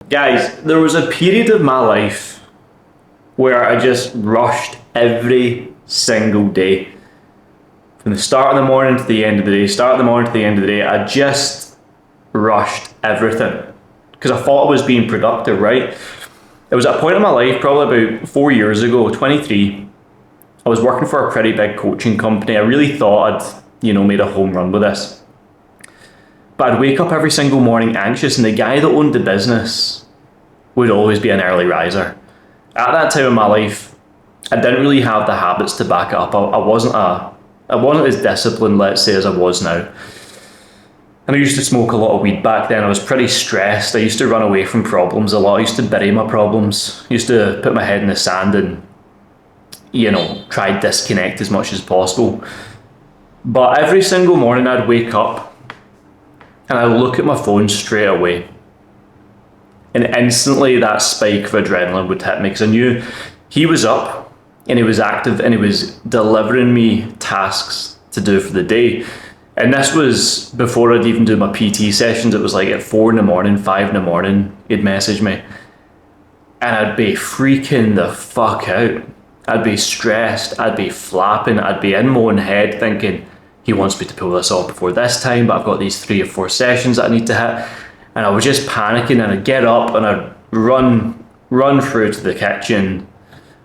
Guys, there was a period of my life where I just rushed every single day. From the start of the morning to the end of the day, I just rushed everything. Because I thought I was being productive, right? It was at a point in my life, probably about 4 years ago, 23, I was working for a pretty big coaching company. I really thought I'd, made a home run with this. But I'd wake up every single morning anxious, and the guy that owned the business would always be an early riser. At that time in my life, I didn't really have the habits to back it up. I wasn't as disciplined, let's say, as I was now. And I used to smoke a lot of weed back then. I was pretty stressed. I used to run away from problems a lot. I used to bury my problems. I used to put my head in the sand and, try to disconnect as much as possible. But every single morning I'd wake up and I'd look at my phone straight away. And instantly that spike of adrenaline would hit me because I knew he was up and he was active and he was delivering me tasks to do for the day. And this was before I'd even do my PT sessions. It was like at 4 in the morning, 5 in the morning, he'd message me. And I'd be freaking the fuck out. I'd be stressed, I'd be flapping, I'd be in my own head thinking, he wants me to pull this off before this time, but I've got these 3 or 4 sessions that I need to hit. And I was just panicking, and I'd get up and I'd run through to the kitchen,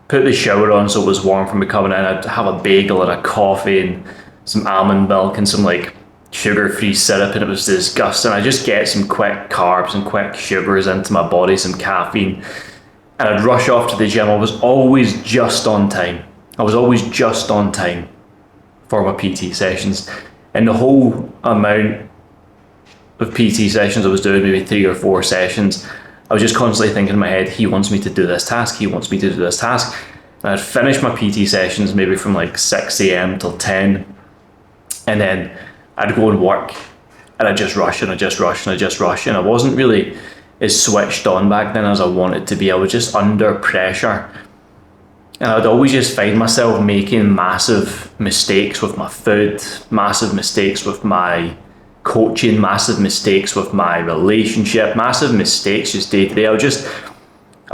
put the shower on so it was warm for me coming in. I'd have a bagel and a coffee and some almond milk and some like sugar-free syrup, and it was disgusting. I just get some quick carbs and quick sugars into my body, some caffeine, and I'd rush off to the gym. I was always just on time. For my PT sessions, and the whole amount of PT sessions I was doing, maybe 3 or 4 sessions, I was just constantly thinking in my head, he wants me to do this task, and I'd finish my PT sessions maybe from like 6 a.m. till 10, and then I'd go and work, and I'd just rush, and I wasn't really as switched on back then as I wanted to be. I was just under pressure. And I'd always just find myself making massive mistakes with my food, massive mistakes with my coaching, massive mistakes with my relationship, massive mistakes just day to day. I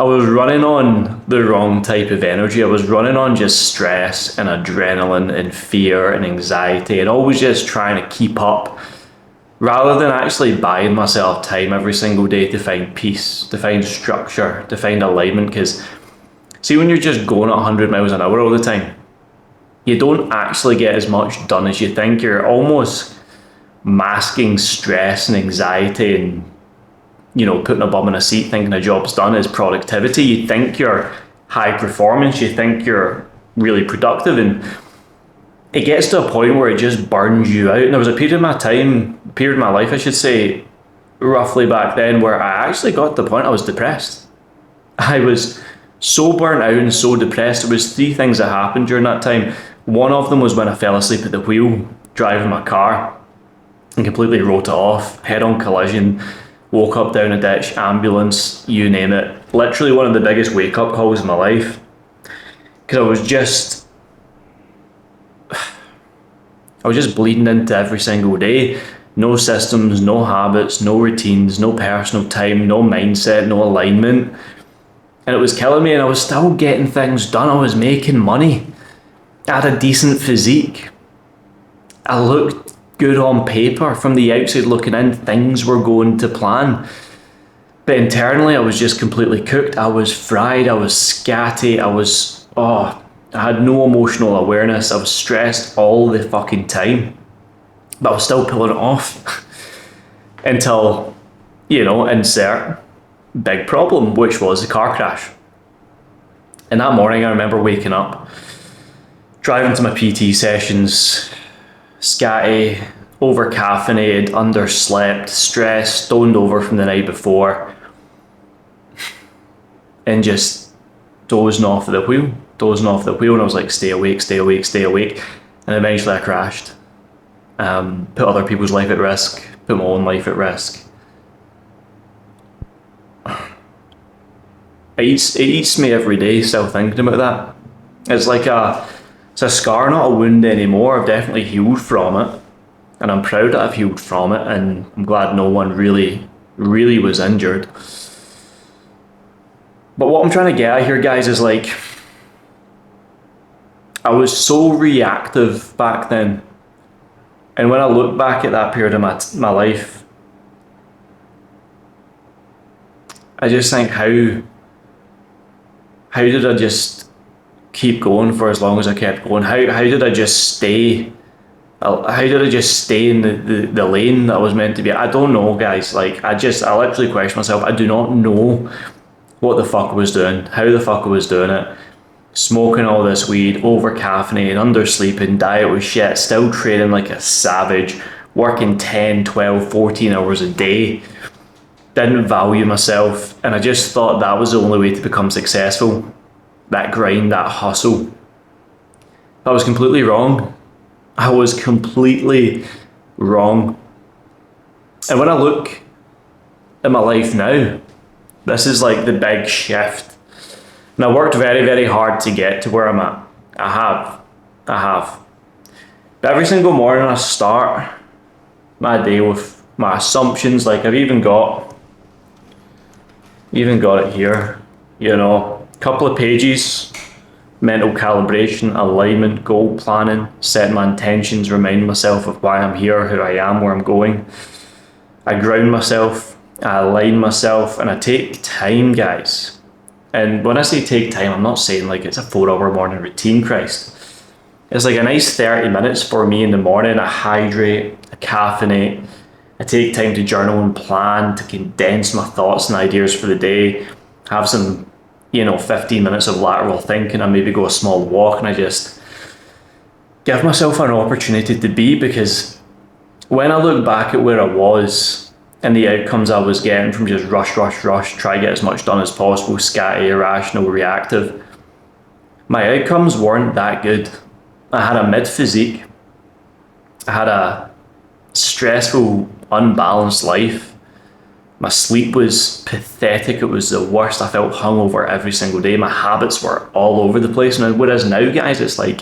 was running on the wrong type of energy. I was running on just stress and adrenaline and fear and anxiety, and always just trying to keep up rather than actually buying myself time every single day to find peace, to find structure, to find alignment. Because see, when you're just going at 100 miles an hour all the time, you don't actually get as much done as you think. You're almost masking stress and anxiety and, putting a bum in a seat thinking a job's done as productivity. You think you're high performance, you think you're really productive, and it gets to a point where it just burns you out. And there was a period of my life, I should say, roughly back then, where I actually got to the point I was depressed. I was so burnt out and so depressed. There was 3 things that happened during that time. One of them was when I fell asleep at the wheel driving my car and completely wrote it off, head-on collision, woke up down a ditch, ambulance, you name it. Literally one of the biggest wake-up calls in my life, because I was just bleeding into every single day. No systems, no habits, no routines, no personal time, no mindset, no alignment. And it was killing me, and I was still getting things done. I was making money. I had a decent physique. I looked good on paper. From the outside looking in, things were going to plan. But internally, I was just completely cooked. I was fried. I was scatty. I had no emotional awareness. I was stressed all the fucking time. But I was still pulling it off. Until, insert big problem, which was a car crash. And that morning I remember waking up, driving to my PT sessions, scatty, over caffeinated, underslept, stressed, stoned over from the night before, and just dozing off the wheel. And I was like, stay awake. And eventually I crashed. Put other people's life at risk, put my own life at risk. It eats me every day still thinking about that. It's a scar, not a wound anymore. I've definitely healed from it, and I'm proud that I've healed from it, and I'm glad no one really was injured. But what I'm trying to get at here, guys, is like, I was so reactive back then. And when I look back at that period of my life, I just think, how did I just keep going for as long as I kept going? How did I just stay? How did I just stay in the lane that I was meant to be? I don't know, guys. Like, I literally question myself. I do not know what the fuck I was doing, how the fuck I was doing it. Smoking all this weed, over caffeinated, undersleeping, diet was shit, still training like a savage, working 10, 12, 14 hours a day. Didn't value myself, and I just thought that was the only way to become successful. That grind, that hustle. I was completely wrong. I was completely wrong. And when I look at my life now, this is like the big shift. And I worked very, very hard to get to where I'm at. I have. But every single morning I start my day with my assumptions. Like, I've even got it here, a couple of pages: mental calibration, alignment, goal planning, set my intentions, remind myself of why I'm here, who I am, where I'm going. I ground myself, I align myself, and I take time, guys. And when I say take time, I'm not saying like it's a 4-hour morning routine, Christ. It's like a nice 30 minutes for me in the morning. I hydrate, I caffeinate, I take time to journal and plan, to condense my thoughts and ideas for the day, have some, 15 minutes of lateral thinking, and maybe go a small walk, and I just give myself an opportunity to be. Because when I look back at where I was and the outcomes I was getting from just rush, try to get as much done as possible, scatty, irrational, reactive, my outcomes weren't that good. I had a mid-physique, I had a stressful, unbalanced life. My sleep was pathetic, it was the worst. I felt hungover every single day. My habits were all over the place. And whereas now, guys, it's like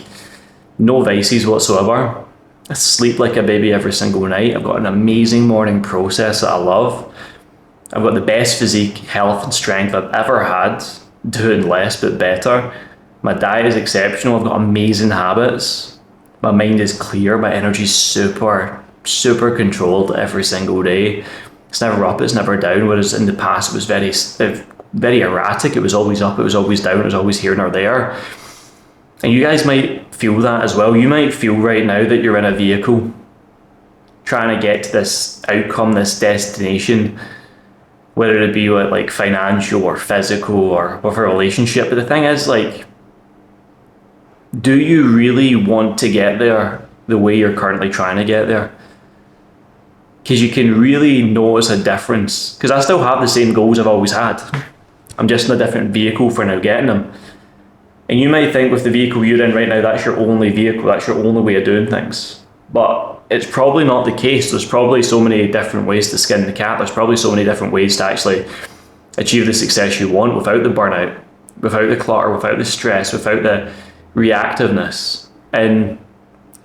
no vices whatsoever. I sleep like a baby every single night. I've got an amazing morning process that I love. I've got the best physique, health and strength I've ever had, doing less but better. My diet is exceptional. I've got amazing habits. My mind is clear. My energy is super controlled every single day. It's never up, it's never down. Whereas in the past it was very erratic. It was always up, it was always down, it was always here nor there. And you guys might feel that as well. You might feel right now that you're in a vehicle trying to get to this outcome, this destination, whether it be with like financial or physical or with a relationship. But the thing is, like, do you really want to get there the way you're currently trying to get there? Because you can really notice a difference. Because I still have the same goals I've always had. I'm just in a different vehicle for now getting them. And you might think with the vehicle you're in right now, that's your only vehicle, that's your only way of doing things. But it's probably not the case. There's probably so many different ways to skin the cat. There's probably so many different ways to actually achieve the success you want without the burnout, without the clutter, without the stress, without the reactiveness. And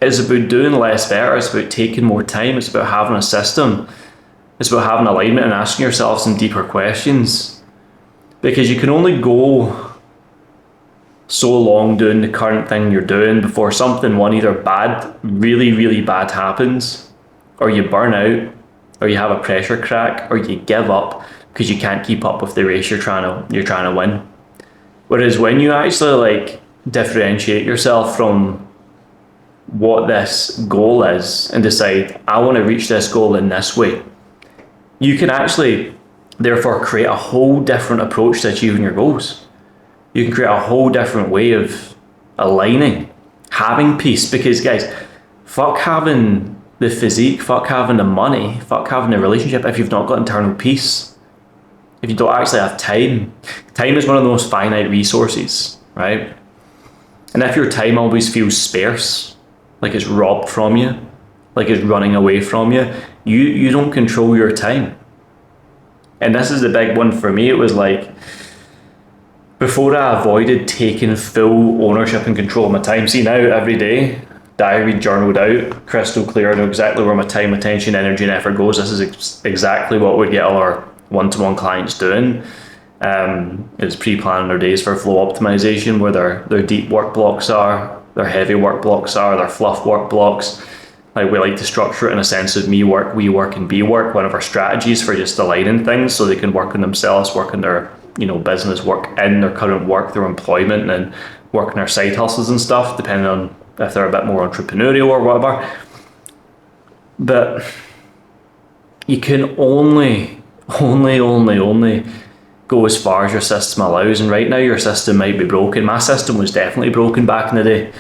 it's about doing less better. It's about taking more time. It's about having a system. It's about having alignment and asking yourself some deeper questions. Because you can only go so long doing the current thing you're doing before something, either bad, really bad happens, or you burn out, or you have a pressure crack, or you give up because you can't keep up with the race you're trying to win. Whereas when you actually like differentiate yourself from what this goal is and decide, I want to reach this goal in this way, you can actually therefore create a whole different approach to achieving your goals. You can create a whole different way of aligning, having peace. Because guys, fuck having the physique, fuck having the money, fuck having the relationship if you've not got internal peace. If you don't actually have time. Time is one of the most finite resources, right? And if your time always feels scarce, like it's robbed from you, like it's running away from you, you don't control your time. And this is the big one for me. It was like, before I avoided taking full ownership and control of my time. See now, every day, diary journaled out, crystal clear, I know exactly where my time, attention, energy and effort goes. This is exactly what we get all our one-to-one clients doing. is pre-planning their days for flow optimization, where their deep work blocks are, their heavy work blocks are, their fluff work blocks. Like, we like to structure it in a sense of me work, we work, and be work, one of our strategies for just aligning things so they can work on themselves, work on their, business, work in their current work, their employment, and work on their side hustles and stuff, depending on if they're a bit more entrepreneurial or whatever. But you can only go as far as your system allows, and right now your system might be broken. My system was definitely broken back in the day.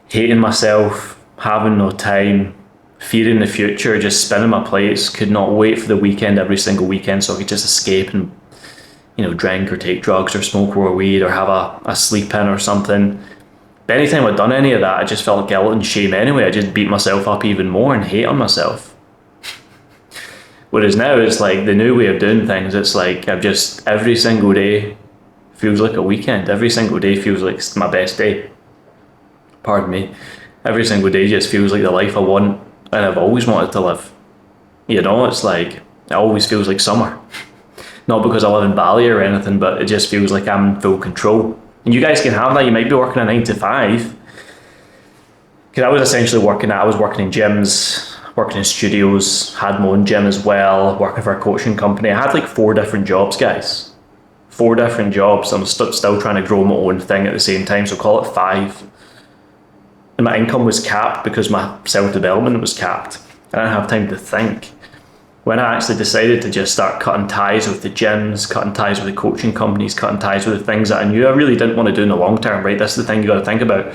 Hating myself, having no time, fearing the future, just spinning my plates, could not wait for the weekend every single weekend so I could just escape and, drink or take drugs or smoke more weed or have a sleep in or something. But anytime I'd done any of that, I just felt guilt and shame anyway. I just beat myself up even more and hate on myself. Whereas now it's like the new way of doing things. It's like every single day feels like a weekend. Every single day feels like my best day. Pardon me. Every single day just feels like the life I want and I've always wanted to live. It's like, it always feels like summer. Not because I live in Bali or anything, but it just feels like I'm in full control. And you guys can have that. You might be working a 9 to 5. Because I was essentially I was working in gyms, working in studios, had my own gym as well, working for a coaching company. I had like 4 different jobs, guys. 4 different jobs. I'm still trying to grow my own thing at the same time, so call it 5. And my income was capped because my self-development was capped. I didn't have time to think. When I actually decided to just start cutting ties with the gyms, cutting ties with the coaching companies, cutting ties with the things that I knew I really didn't want to do in the long term, right? That's the thing you got to think about.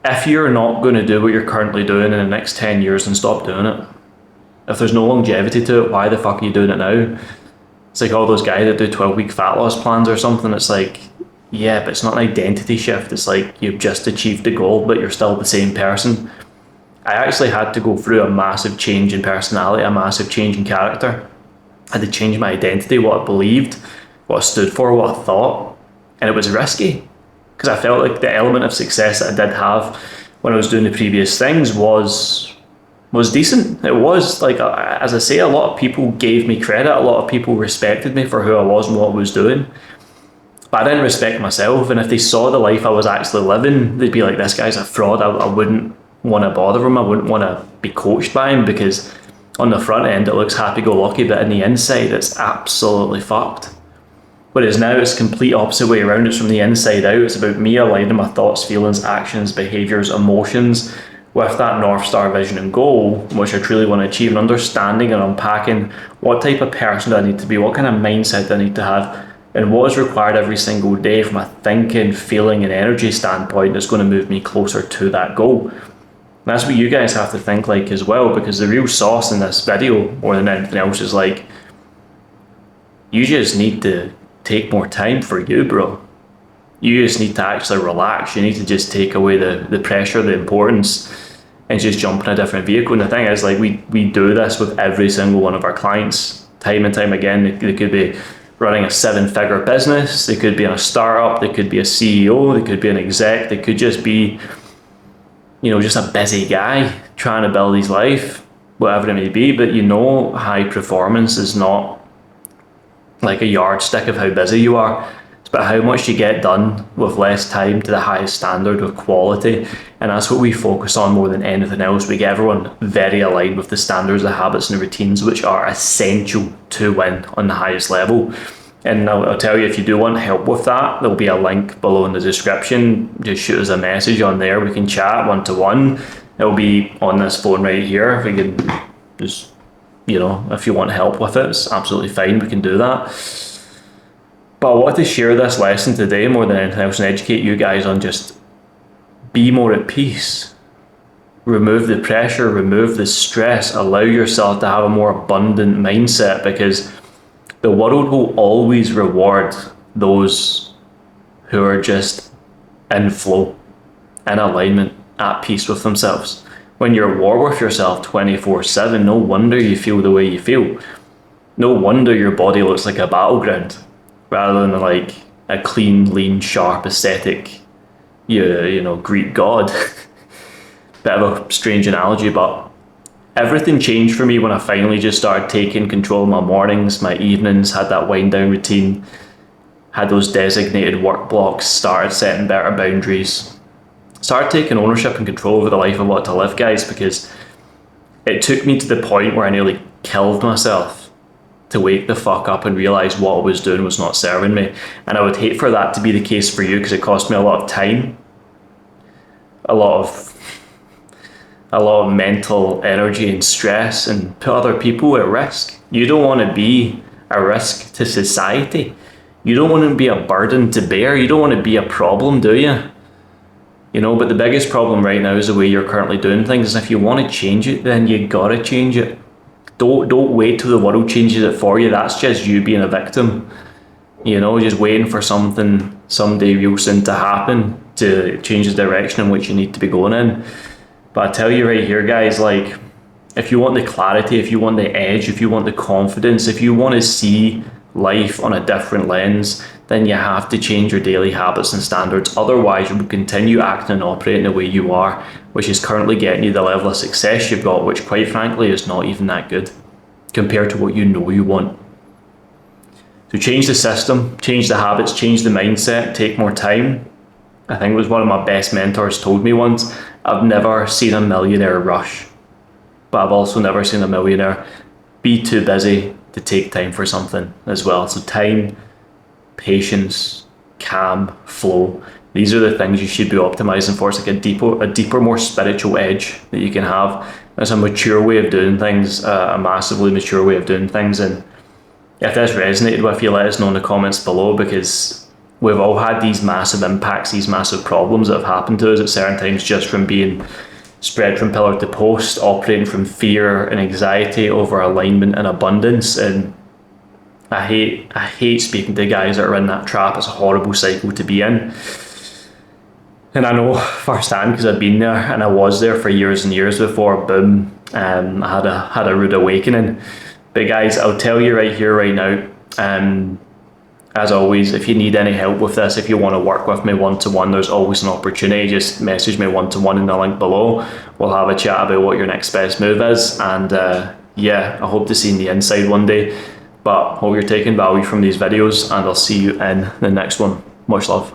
If you're not going to do what you're currently doing in the next 10 years, then stop doing it. If there's no longevity to it, why the fuck are you doing it now? It's like all those guys that do 12-week fat loss plans or something. It's like, yeah, but it's not an identity shift. It's like you've just achieved the goal, but you're still the same person. I actually had to go through a massive change in personality, a massive change in character. I had to change my identity, what I believed, what I stood for, what I thought. And it was risky because I felt like the element of success that I did have when I was doing the previous things was decent. It was like, as I say, a lot of people gave me credit. A lot of people respected me for who I was and what I was doing. But I didn't respect myself. And if they saw the life I was actually living, they'd be like, this guy's a fraud. I wouldn't want to bother him. I wouldn't want to be coached by him because on the front end it looks happy-go-lucky, but in the inside it's absolutely fucked. Whereas now it's complete opposite way around. It's from the inside out. It's about me aligning my thoughts, feelings, actions, behaviours, emotions with that North Star vision and goal, which I truly want to achieve, and understanding and unpacking what type of person do I need to be, what kind of mindset do I need to have, and what is required every single day from a thinking, feeling and energy standpoint that's going to move me closer to that goal. And that's what you guys have to think like as well, because the real sauce in this video, more than anything else, is like, you just need to take more time for you, bro. You just need to actually relax. You need to just take away the pressure, the importance, and just jump in a different vehicle. And the thing is, like, we do this with every single one of our clients, time and time again. They could be running a 7-figure business, they could be in a startup, they could be a CEO, they could be an exec, they could just be, just a busy guy trying to build his life, whatever it may be. But high performance is not like a yardstick of how busy you are. It's about how much you get done with less time to the highest standard of quality. And that's what we focus on more than anything else. We get everyone very aligned with the standards, the habits and the routines which are essential to win on the highest level. And I'll tell you, if you do want help with that, there'll be a link below in the description. Just shoot us a message on there. We can chat one-to-one. It'll be on this phone right here. We can just, if you want help with it, it's absolutely fine. We can do that. But I wanted to share this lesson today more than anything else and educate you guys on just be more at peace. Remove the pressure, remove the stress, allow yourself to have a more abundant mindset, because the world will always reward those who are just in flow, in alignment, at peace with themselves. When you're at war with yourself 24/7, no wonder you feel the way you feel. No wonder your body looks like a battleground rather than like a clean, lean, sharp, aesthetic, Greek god. Bit of a strange analogy, but everything changed for me when I finally just started taking control of my mornings, my evenings, had that wind down routine, had those designated work blocks, started setting better boundaries, started taking ownership and control over the life I want to live, guys, because it took me to the point where I nearly killed myself to wake the fuck up and realise what I was doing was not serving me. And I would hate for that to be the case for you, because it cost me a lot of time, a lot of mental energy and stress, and put other people at risk. You don't want to be a risk to society. You don't want to be a burden to bear. You don't want to be a problem, do you? You know, but the biggest problem right now is the way you're currently doing things. And if you want to change it, then you gotta change it. Don't wait till the world changes it for you. That's just you being a victim. You know, just waiting for something someday real soon to happen to change the direction in which you need to be going in. But I tell you right here, guys, like, if you want the clarity, if you want the edge, if you want the confidence, if you want to see life on a different lens, then you have to change your daily habits and standards. Otherwise, you will continue acting and operating the way you are, which is currently getting you the level of success you've got, which quite frankly is not even that good compared to what you know you want. So change the system, change the habits, change the mindset, take more time. I think it was one of my best mentors told me once, I've never seen a millionaire rush, but I've also never seen a millionaire be too busy to take time for something as well. So time, patience, calm, flow. These are the things you should be optimizing for. It's like a deeper, more spiritual edge that you can have. It's a mature way of doing things, a massively mature way of doing things. And if this resonated with you, let us know in the comments below, because we've all had these massive impacts, these massive problems that have happened to us at certain times, just from being spread from pillar to post, operating from fear and anxiety over alignment and abundance. And I hate speaking to guys that are in that trap. It's a horrible cycle to be in. And I know firsthand, because I've been there and I was there for years and years before, boom, I had a rude awakening. But guys, I'll tell you right here, right now, as always, if you need any help with this, if you want to work with me one-to-one, there's always an opportunity. Just message me one-to-one in the link below. We'll have a chat about what your next best move is. And yeah, I hope to see you in the inside one day. But hope you're taking value from these videos, and I'll see you in the next one. Much love.